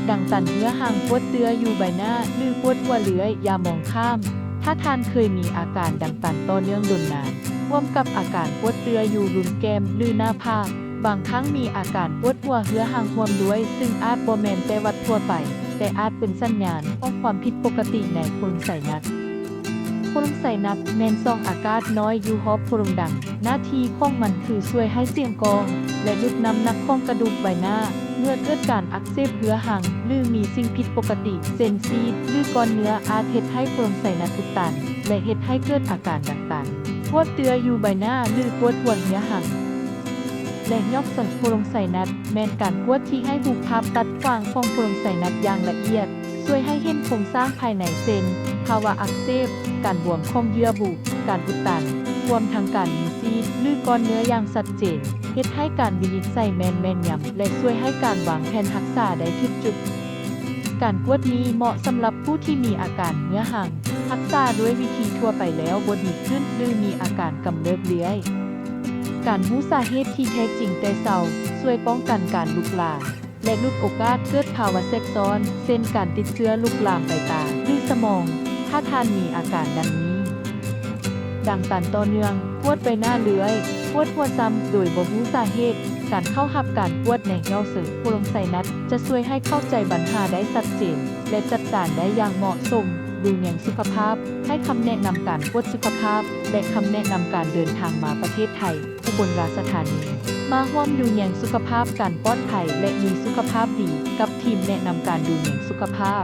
ดังตันเนื้อห่างปวดเตืออยู่ใบหน้าหรือปวดหัวเลื้อยอย่ามองข้าม ถ้าท่านเคยมีอาการดังตันต่อเนื่องดนนานร่วมกับอาการปวดเตืออยู่รุมแก้มหรือหน้าผากบางครั้งมีอาการปวดหัวเหือห่างห่วมด้วยซึ่งอาจบ่แม่นแต่วัดทั่วไปแต่อาจเป็นสัญญาณของความผิดปกติในโพรงไซนัสโพรงไซนัสแม่นซองอากาศน้อยอยู่รอบโพรงดังหน้าที่ของมันคือช่วยให้เสียงกองและลดน้ำหนักของกระดูกใบหน้าเมื่อเกิดการอักเสบเหือห่างหรือมีสิ่งผิดปกติเส้นซีดหรือก้อนเนื้ออาจเฮ็ดให้โพรงไซนัสอุดตันและเฮ็ดให้เกิดอาการดังตันปวดเตืออยู่ใบหน้าหรือปวดหัวเหือห่างและยอกสันโพรงไซนัสแม่นการปวดที่ให้รูปภาพตัดกว้างของโพรงไซนัสอย่างละเอียดช่วยให้เห็นโครงสร้างภายในเส้นภาวะอักเสบการบวมของเยื่อบุการอุดตันรวมทั้งการมีซีดหรือก้อนเนื้ออย่างชัดเจนเฮ็ดให้การวินิจฉัยแม่นยำและช่วยให้การวางแผนรักษาได้ถูกจุดการกวดนี้เหมาะสำหรับผู้ที่มีอาการเนื้อห่างรักษาด้วยวิธีทั่วไปแล้วบ่ดีขึ้นหรือมีอาการกำเริบเรื่อยการรู้สาเหตุที่แท้จริงแต่เช้าช่วยป้องกันการลุกลามและลดโอกาสเกิดภาวะแทรกซ้อนเช่นการติดเชื้อลุกลามไปตาหรือสมองถ้าท่านมีอาการดังนี้ดังตันต่อเนื่องปวดใบหน้าเลื้อยปวดหัวซ้ำโดยบ่รู้สาเหตุการเข้าหับการปวดในเงาเสริมโพรงไซนัสจะช่วยให้เข้าใจปัญหาได้ชัดเจนและจัดการได้อย่างเหมาะสมดูแลสุขภาพให้คำแนะนำการปวดสุขภาพและคำแนะนำการเดินทางมาประเทศไทยอุบลราชธานีมาร่วมดูแลสุขภาพการปลอดภัยและมีสุขภาพดีกับทีมแนะนำการดูแลสุขภาพ